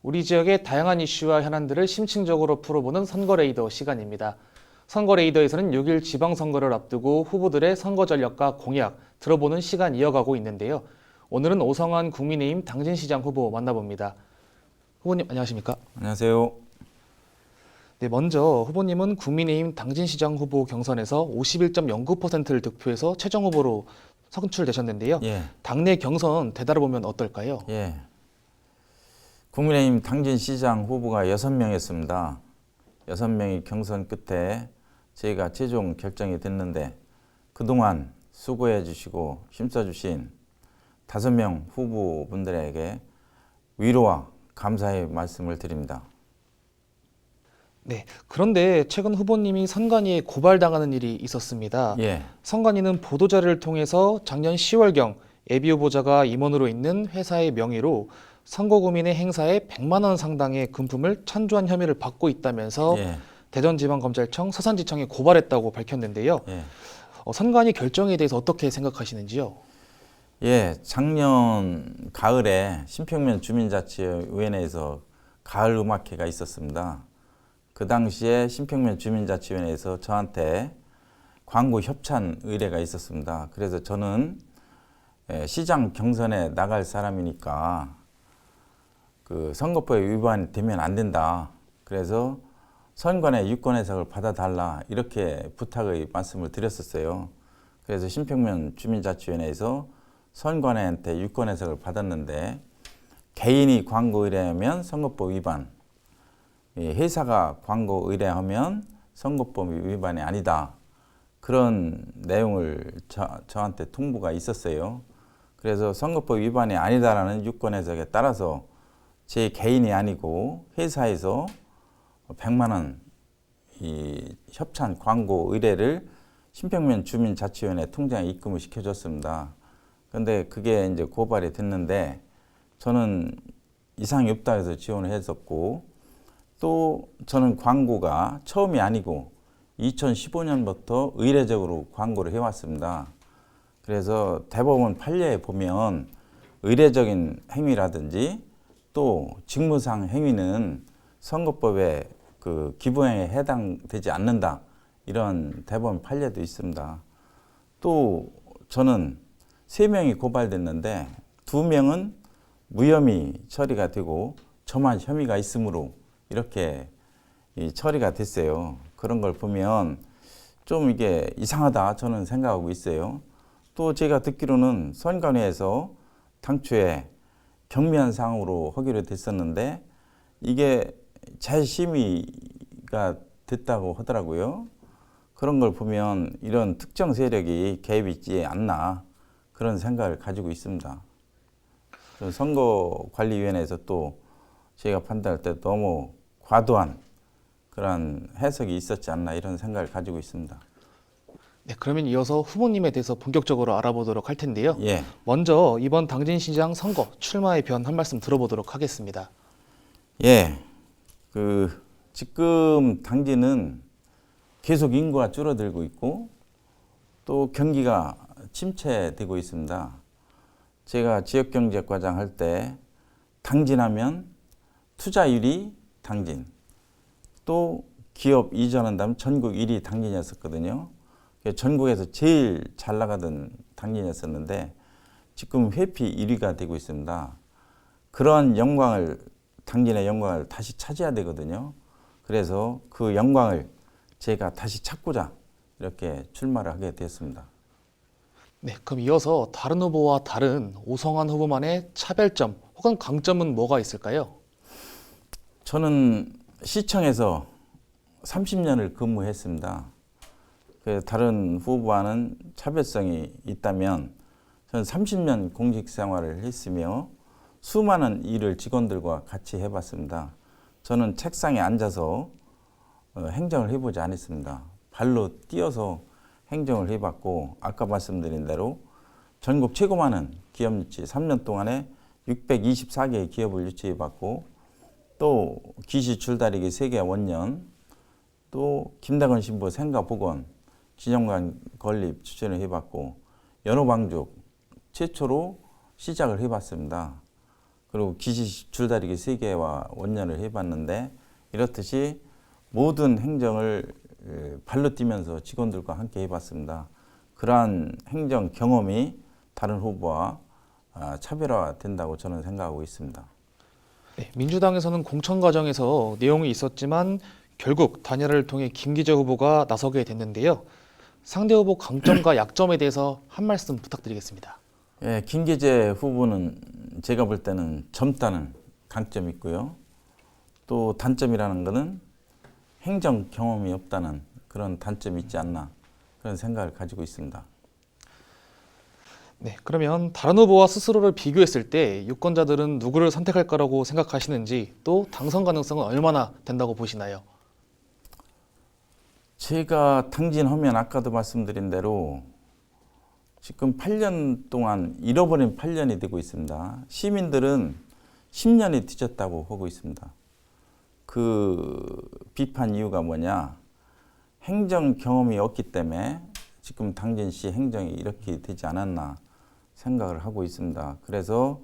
우리 지역의 다양한 이슈와 현안들을 심층적으로 풀어보는 선거레이더 시간입니다. 선거레이더에서는 6일 지방선거를 앞두고 후보들의 선거 전략과 공약 들어보는 시간 이어가고 있는데요. 오늘은 오성환 국민의힘 당진시장 후보 만나봅니다. 후보님 안녕하십니까? 안녕하세요. 네, 먼저 후보님은 국민의힘 당진시장 후보 경선에서 51.09%를 득표해서 최종 후보로 선출되셨는데요. 당내 경선 되돌아보면 어떨까요? 국민의힘 당진시장 후보가 6명이었습니다. 6명이 경선 끝에 저희가 최종 결정이 됐는데 그동안 수고해 주시고 힘써주신 5명 후보분들에게 위로와 감사의 말씀을 드립니다. 네, 그런데 최근 후보님이 선관위에 고발당하는 일이 있었습니다. 선관위는 보도자료를 통해서 작년 10월경 예비 후보자가 임원으로 있는 회사의 명의로 선거구민의 행사에 100만 원 상당의 금품을 찬조한 혐의를 받고 있다면서 대전지방검찰청 서산지청에 고발했다고 밝혔는데요. 선관위 결정에 대해서 어떻게 생각하시는지요? 작년 가을에 신평면 주민자치위원회에서 가을 음악회가 있었습니다. 그 당시에 신평면 주민자치위원회에서 저한테 광고 협찬 의뢰가 있었습니다. 그래서 저는 시장 경선에 나갈 사람이니까 그 선거법에 위반이 되면 안 된다. 그래서 선관위 유권 해석을 받아달라 이렇게 부탁의 말씀을 드렸었어요. 그래서 신평면 주민자치위원회에서 선관위한테 유권 해석을 받았는데 개인이 광고 의뢰하면 선거법 위반, 회사가 광고 의뢰하면 선거법 위반이 아니다. 그런 내용을 저한테 통보가 있었어요. 그래서 선거법 위반이 아니다라는 유권 해석에 따라서 제 개인이 아니고 회사에서 100만 원 이 협찬 광고 의뢰를 신평면 주민자치위원회 통장에 입금을 시켜줬습니다. 근데 그게 이제 고발이 됐는데 저는 이상이 없다 해서 지원을 했었고 또 저는 광고가 처음이 아니고 2015년부터 의례적으로 광고를 해왔습니다. 그래서 대법원 판례에 보면 의례적인 행위라든지 또 직무상 행위는 선거법에 그 기부행위에 해당되지 않는다. 이런 대법원 판례도 있습니다. 또 저는 3명이 고발됐는데 2명은 무혐의 처리가 되고 저만 혐의가 있으므로 이렇게 처리가 됐어요. 그런 걸 보면 좀 이게 이상하다 저는 생각하고 있어요. 또 제가 듣기로는 선관위에서 당초에 경미한 사항으로 하기로 됐었는데 이게 재심의가 됐다고 하더라고요. 그런 걸 보면 이런 특정 세력이 개입이 있지 않나 그런 생각을 가지고 있습니다. 선거관리위원회에서 또 제가 판단할 때 너무 과도한 그런 해석이 있었지 않나 이런 생각을 가지고 있습니다. 네, 그러면 이어서 후보님에 대해서 본격적으로 알아보도록 할 텐데요. 먼저 이번 당진시장 선거 출마의 변 한 말씀 들어보도록 하겠습니다. 지금 당진은 계속 인구가 줄어들고 있고 또 경기가 침체되고 있습니다. 제가 지역경제과장 할 때 당진하면 투자율이 당진, 또 기업 이전한다면 전국 1위 당진이었었거든요. 전국에서 제일 잘 나가던 당진이었었는데 지금 회피 1위가 되고 있습니다. 그런 영광을 당진의 영광을 다시 차지해야 되거든요. 그래서 그 영광을 제가 다시 찾고자 이렇게 출마를 하게 되었습니다. 네, 그럼 이어서 다른 후보와 다른 오성환 후보만의 차별점 혹은 강점은 뭐가 있을까요? 저는 시청에서 30년을 근무했습니다. 다른 후보와는 차별성이 있다면 저는 30년 공직 생활을 했으며 수많은 일을 직원들과 같이 해봤습니다. 저는 책상에 앉아서 행정을 해보지 않았습니다. 발로 뛰어서 행정을 해봤고 아까 말씀드린 대로 전국 최고 많은 기업 유치 3년 동안에 624개의 기업을 유치해봤고 또 기시 줄다리기 세계 원년 또 또 김대건 신부 생가복원 기념관 건립 추진을 해봤고 연호방죽 최초로 시작을 해봤습니다. 그리고 기시 줄다리기 세계와 원년을 해봤는데 이렇듯이 모든 행정을 발로 뛰면서 직원들과 함께 해봤습니다. 그러한 행정 경험이 다른 후보와 차별화된다고 저는 생각하고 있습니다. 네, 민주당에서는 공천 과정에서 내용이 있었지만 결국 단일화를 통해 김기재 후보가 나서게 됐는데요. 상대 후보 강점과 약점에 대해서 한 말씀 부탁드리겠습니다. 예, 김기재 후보는 제가 볼 때는 젊다는 강점이 있고요. 또 단점이라는 것은 행정 경험이 없다는 그런 단점이 있지 않나 그런 생각을 가지고 있습니다. 네, 그러면 다른 후보와 스스로를 비교했을 때 유권자들은 누구를 선택할 거라고 생각하시는지 또 당선 가능성은 얼마나 된다고 보시나요? 제가 당진하면 아까도 말씀드린 대로 지금 8년 동안 잃어버린 8년이 되고 있습니다. 시민들은 10년이 뒤졌다고 하고 있습니다. 그 비판 이유가 뭐냐? 행정 경험이 없기 때문에 지금 당진시 행정이 이렇게 되지 않았나 생각을 하고 있습니다. 그래서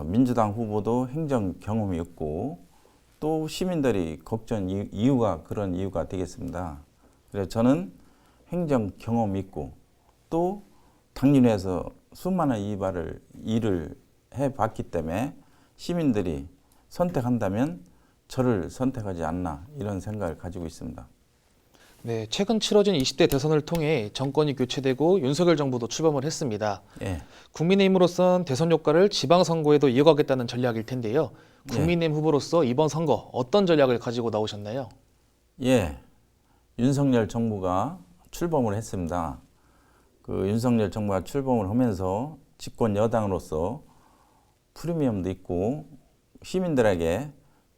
민주당 후보도 행정 경험이 없고 또 시민들이 걱정 이유가 그런 이유가 되겠습니다. 그래서 저는 행정 경험이 있고 또 당진에서 수많은 일을 해봤기 때문에 시민들이 선택한다면 저를 선택하지 않나 이런 생각을 가지고 있습니다. 네, 최근 치러진 20대 대선을 통해 정권이 교체되고 윤석열 정부도 출범을 했습니다. 예. 국민의힘으로선 대선 효과를 지방선거에도 이어가겠다는 전략일 텐데요. 국민의힘 후보로서 이번 선거 어떤 전략을 가지고 나오셨나요? 예. 윤석열 정부가 출범을 했습니다. 그 윤석열 정부가 출범을 하면서 집권 여당으로서 프리미엄도 있고 시민들에게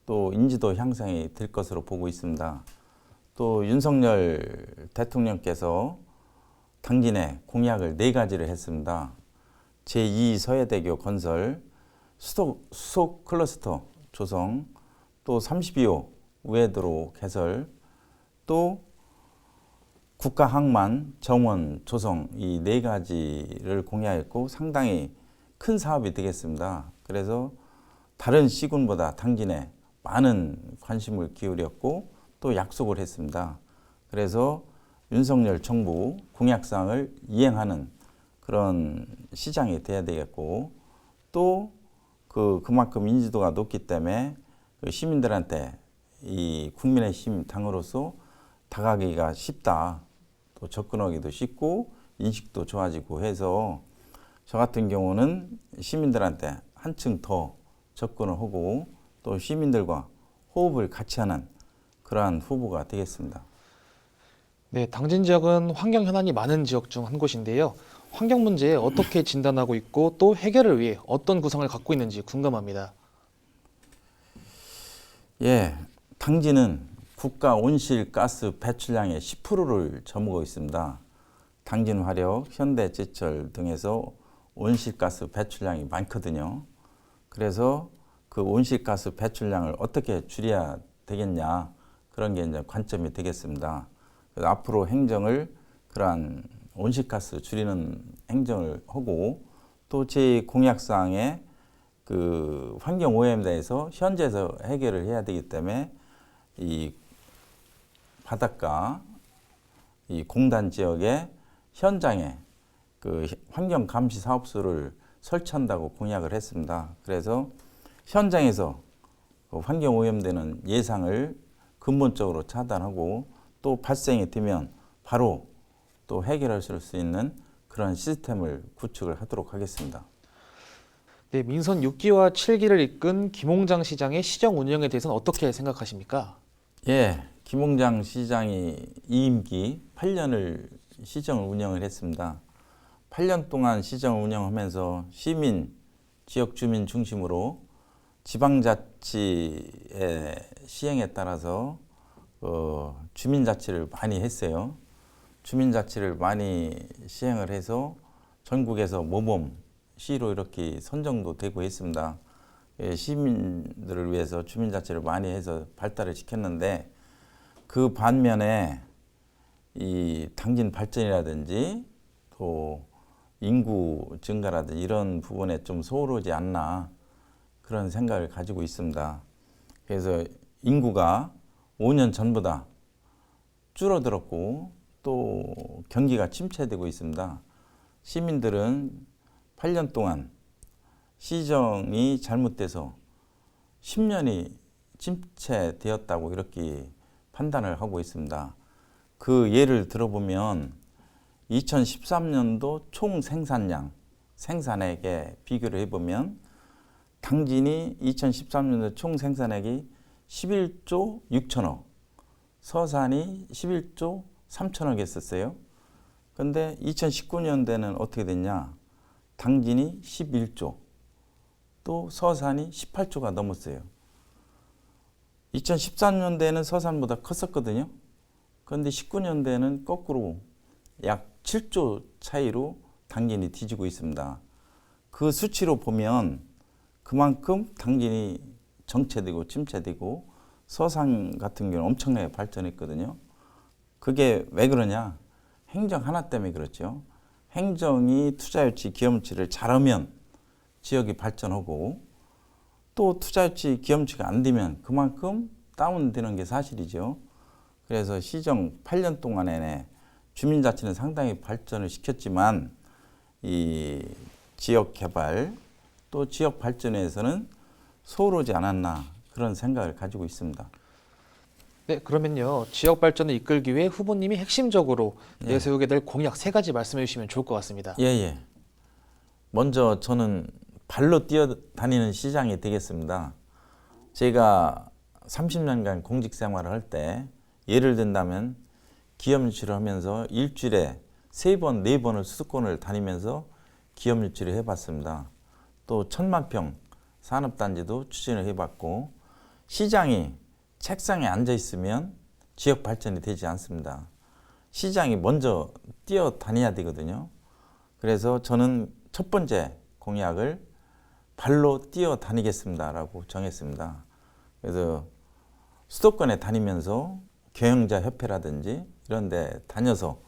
또 인지도 향상이 될 것으로 보고 있습니다. 또 윤석열 대통령께서 당진에 공약을 4가지를 했습니다. 제2 서해대교 건설, 수속 클러스터 조성, 또 32호 우회도로 개설, 또 국가항만 정원 조성 이 4가지를 공약했고 상당히 큰 사업이 되겠습니다. 그래서 다른 시군보다 당진에 많은 관심을 기울였고 또 약속을 했습니다. 그래서 윤석열 정부 공약사항을 이행하는 그런 시장이 돼야 되겠고 또 그만큼 인지도가 높기 때문에 그 시민들한테 이 국민의힘 당으로서 다가가기가 쉽다. 또 접근하기도 쉽고 인식도 좋아지고 해서 저 같은 경우는 시민들한테 한층 더 접근을 하고 또 시민들과 호흡을 같이 하는 그러한 후보가 되겠습니다. 네, 당진 지역은 환경 현안이 많은 지역 중 한 곳인데요. 환경 문제에 어떻게 진단하고 있고 또 해결을 위해 어떤 구상을 갖고 있는지 궁금합니다. 예, 당진은 국가 온실가스 배출량의 10%를 저무고 있습니다. 당진 화력, 현대제철 등에서 온실가스 배출량이 많거든요. 그래서 그 온실가스 배출량을 어떻게 줄여야 되겠냐 그런 게 이제 관점이 되겠습니다. 그래서 앞으로 행정을 그러한 온실가스 줄이는 행정을 하고 또 제 공약사항에 그 환경 오염에 대해서 현재에서 해결을 해야 되기 때문에 이 바닷가 이 공단 지역의 현장에 그 환경 감시 사업소를 설치한다고 공약을 했습니다. 그래서 현장에서 그 환경 오염되는 예상을 근본적으로 차단하고 또 발생이 되면 바로 또 해결할 수 있는 그런 시스템을 구축을 하도록 하겠습니다. 네, 민선 6기와 7기를 이끈 김홍장 시장의 시정 운영에 대해서는 어떻게 생각하십니까? 예, 김홍장 시장이 2임기 8년을 시정을 운영을 했습니다. 8년 동안 시정을 운영하면서 시민, 지역 주민 중심으로 지방자치의 시행에 따라서 주민자치를 많이 했어요. 주민자치를 많이 시행을 해서 전국에서 모범시로 이렇게 선정도 되고 있습니다. 시민들을 위해서 주민자치를 많이 해서 발달을 시켰는데 그 반면에 이 당진 발전이라든지 또 인구 증가라든지 이런 부분에 좀 소홀하지 않나 그런 생각을 가지고 있습니다. 그래서 인구가 5년 전보다 줄어들었고 또 경기가 침체되고 있습니다. 시민들은 8년 동안 시정이 잘못돼서 10년이 침체되었다고 이렇게 판단을 하고 있습니다. 그 예를 들어보면 2013년도 총 생산량, 생산액에 비교를 해보면 당진이 2013년도 총 생산액이 11조 6천억, 서산이 11조 3천억 했었어요. 근데 2019년대는 어떻게 됐냐? 당진이 11조, 또 서산이 18조가 넘었어요. 2013년대는 서산보다 컸었거든요. 그런데 19년대는 거꾸로 약 7조 차이로 당진이 뒤지고 있습니다. 그 수치로 보면 그만큼 당진이 정체되고 침체되고 서산 같은 경우는 엄청나게 발전했거든요. 그게 왜 그러냐? 행정 하나 때문에 그렇죠. 행정이 투자유치, 기업유치를 잘하면 지역이 발전하고 또 투자유치, 기업유치가 안 되면 그만큼 다운되는 게 사실이죠. 그래서 시정 8년 동안에 주민자치는 상당히 발전을 시켰지만 이 지역 개발 또 지역 발전에서는 소홀하지 않았나 그런 생각을 가지고 있습니다. 네, 그러면요. 지역 발전을 이끌기 위해 후보님이 핵심적으로 내세우게 될 공약 3가지 말씀해 주시면 좋을 것 같습니다. 예. 먼저 저는 발로 뛰어다니는 시장이 되겠습니다. 제가 30년간 공직 생활을 할 때 예를 든다면 기업유치를 하면서 일주일에 3번, 4번을 수도권을 다니면서 기업유치를 해봤습니다. 또 1000만 평 산업단지도 추진을 해봤고 시장이 책상에 앉아 있으면 지역 발전이 되지 않습니다. 시장이 먼저 뛰어다녀야 되거든요. 그래서 저는 첫 번째 공약을 발로 뛰어다니겠습니다라고 정했습니다. 그래서 수도권에 다니면서 경영자 협회라든지 이런 데 다녀서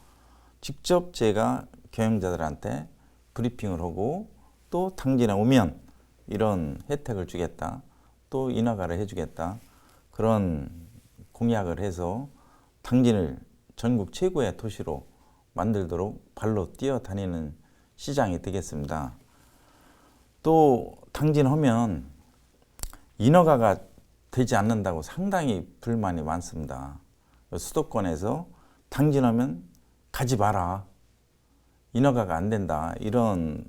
직접 제가 경영자들한테 브리핑을 하고 또 당진에 오면 이런 혜택을 주겠다. 또 인허가를 해주겠다. 그런 공약을 해서 당진을 전국 최고의 도시로 만들도록 발로 뛰어다니는 시장이 되겠습니다. 또 당진하면 인허가가 되지 않는다고 상당히 불만이 많습니다. 수도권에서 당진하면 가지 마라. 인허가가 안 된다. 이런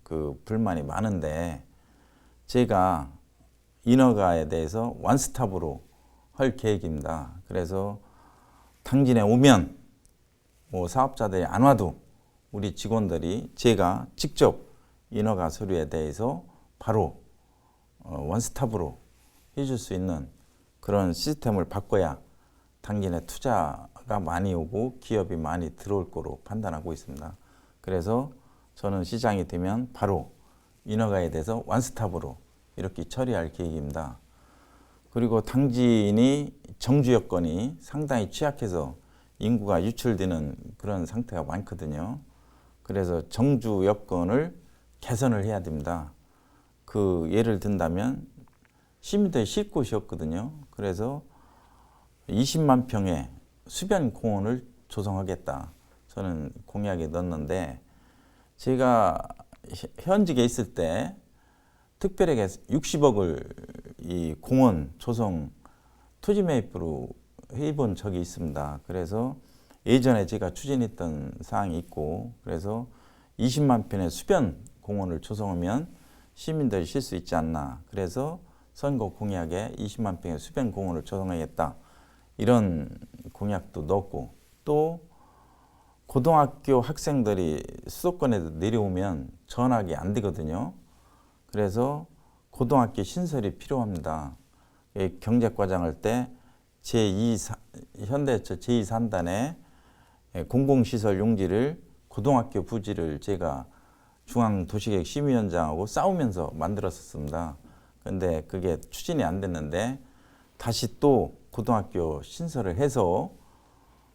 그 불만이 많은데 제가 인허가에 대해서 원스톱으로 할 계획입니다. 그래서 당진에 오면 뭐 사업자들이 안 와도 우리 직원들이 제가 직접 인허가 서류에 대해서 바로 원스톱으로 해줄 수 있는 그런 시스템을 바꿔야 당진에 투자가 많이 오고 기업이 많이 들어올 거로 판단하고 있습니다. 그래서 저는 시장이 되면 바로 인허가에 대해서 원스톱으로 이렇게 처리할 계획입니다. 그리고 당진이 정주 여건이 상당히 취약해서 인구가 유출되는 그런 상태가 많거든요. 그래서 정주 여건을 개선을 해야 됩니다. 그 예를 든다면 시민들이 쉴 곳이 없거든요. 그래서 20만 평의 수변 공원을 조성하겠다. 저는 공약에 넣었는데 제가 현직에 있을 때 특별하게 60억을 이 공원 조성 토지 매입으로 해본 적이 있습니다. 그래서 예전에 제가 추진했던 사항이 있고 그래서 20만 평의 수변 공원을 조성하면 시민들이 쉴 수 있지 않나. 그래서 선거 공약에 20만 평의 수변 공원을 조성하겠다. 이런 공약도 넣었고 또 고등학교 학생들이 수도권에 내려오면 전학이 안 되거든요. 그래서 고등학교 신설이 필요합니다. 경제과장 할 때 현대차 제2산단의 공공시설 용지를 고등학교 부지를 제가 중앙도시계획 심의위원장하고 싸우면서 만들었었습니다. 그런데 그게 추진이 안 됐는데 다시 또 고등학교 신설을 해서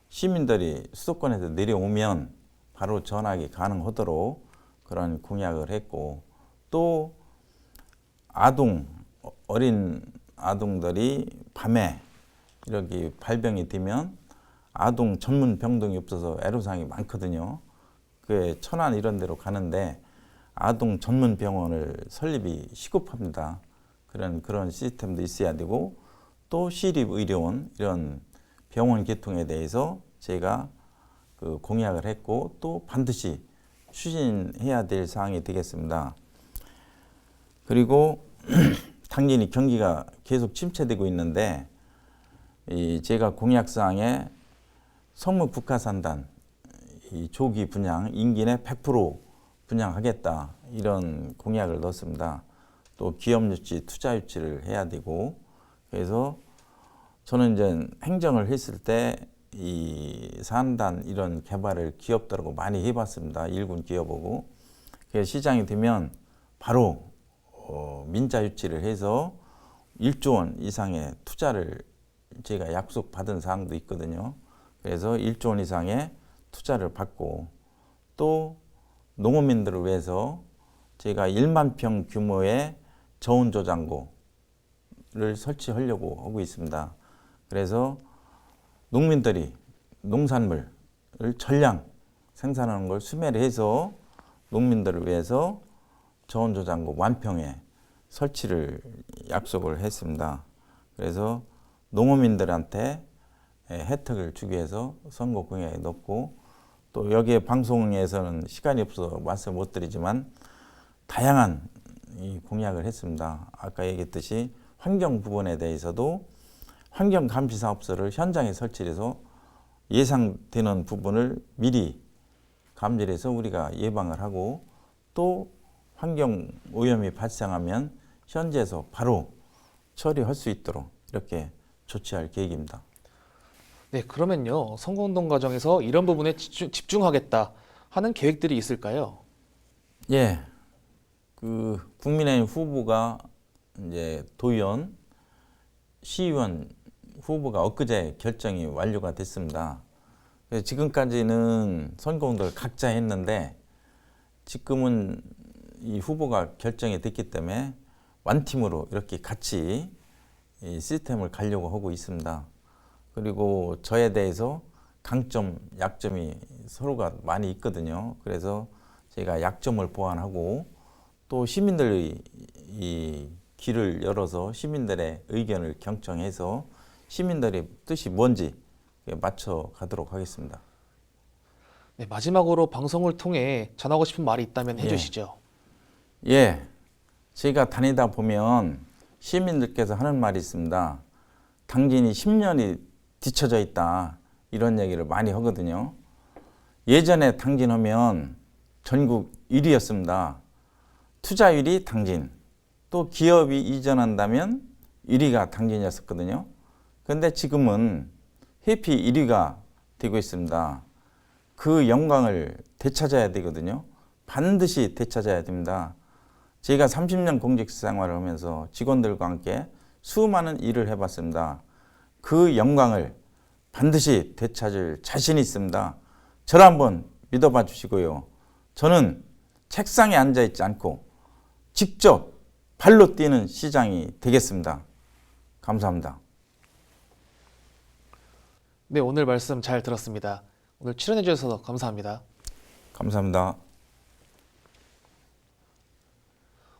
시민들이 수도권에서 내려오면 바로 전학이 가능하도록 그런 공약을 했고, 또 어린 아동들이 밤에 이렇게 발병이 되면 아동 전문 병동이 없어서 애로사항이 많거든요. 그 천안 이런 데로 가는데 아동 전문 병원을 설립이 시급합니다. 그런 시스템도 있어야 되고, 또 시립의료원 이런 병원 개통에 대해서 제가 그 공약을 했고, 또 반드시 추진해야 될 사항이 되겠습니다. 그리고 당연히 경기가 계속 침체되고 있는데, 제가 공약사항에 성북 북한산단 조기 분양, 임기 내 100% 분양하겠다, 이런 공약을 넣었습니다. 또 기업 유치, 투자 유치를 해야 되고, 그래서 저는 이제 행정을 했을 때 이 산단 이런 개발을 기업들하고 많이 해봤습니다. 일군 기업하고. 그래서 시장이 되면 바로 민자 유치를 해서 1조 원 이상의 투자를 제가 약속받은 사항도 있거든요. 그래서 1조 원 이상의 투자를 받고, 또 농어민들을 위해서 제가 1만 평 규모의 저온저장고를 설치하려고 하고 있습니다. 그래서 농민들이 농산물을 전량 생산하는 걸 수매를 해서 농민들을 위해서 저온저장고 1000평에 설치를 약속을 했습니다. 그래서 농어민들한테 혜택을 주기 위해서 선거 공약에 넣고, 또 여기에 방송에서는 시간이 없어서 말씀 못 드리지만 다양한 이 공약을 했습니다. 아까 얘기했듯이 환경 부분에 대해서도 환경감시사업소를 현장에 설치해서 예상되는 부분을 미리 감지해서 우리가 예방을 하고, 또 환경 오염이 발생하면 현지에서 바로 처리할 수 있도록 이렇게 조치할 계획입니다. 네, 그러면요. 선거운동 과정에서 이런 부분에 집중하겠다 하는 계획들이 있을까요? 예, 그 국민의힘 후보가 이제 도의원, 시의원 후보가 엊그제 결정이 완료가 됐습니다. 그래서 지금까지는 선거운동을 각자 했는데, 지금은 이 후보가 결정이 됐기 때문에 완팀으로 이렇게 같이 이 시스템을 가려고 하고 있습니다. 그리고 저에 대해서 강점, 약점이 서로가 많이 있거든요. 그래서 제가 약점을 보완하고, 또 시민들의 이 길을 열어서 시민들의 의견을 경청해서 시민들의 뜻이 뭔지 맞춰 가도록 하겠습니다. 네, 마지막으로 방송을 통해 전하고 싶은 말이 있다면 해주시죠. 예, 제가 다니다 보면 시민들께서 하는 말이 있습니다. 당진이 10년이 뒤쳐져 있다, 이런 얘기를 많이 하거든요. 예전에 당진하면 전국 1위였습니다. 투자율이 당진, 또 기업이 이전한다면 1위가 당진이었었거든요. 그런데 지금은 회피 1위가 되고 있습니다. 그 영광을 되찾아야 되거든요. 반드시 되찾아야 됩니다. 제가 30년 공직 생활을 하면서 직원들과 함께 수많은 일을 해봤습니다. 그 영광을 반드시 되찾을 자신이 있습니다. 저를 한번 믿어봐 주시고요. 저는 책상에 앉아있지 않고 직접 발로 뛰는 시장이 되겠습니다. 감사합니다. 네, 오늘 말씀 잘 들었습니다. 오늘 출연해 주셔서 감사합니다. 감사합니다.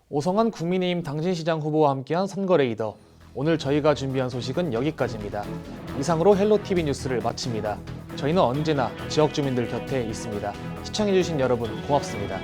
오성환 국민의힘 당진시장 후보와 함께한 선거레이더. 오늘 저희가 준비한 소식은 여기까지입니다. 이상으로 헬로티비 뉴스를 마칩니다. 저희는 언제나 지역 주민들 곁에 있습니다. 시청해주신 여러분 고맙습니다.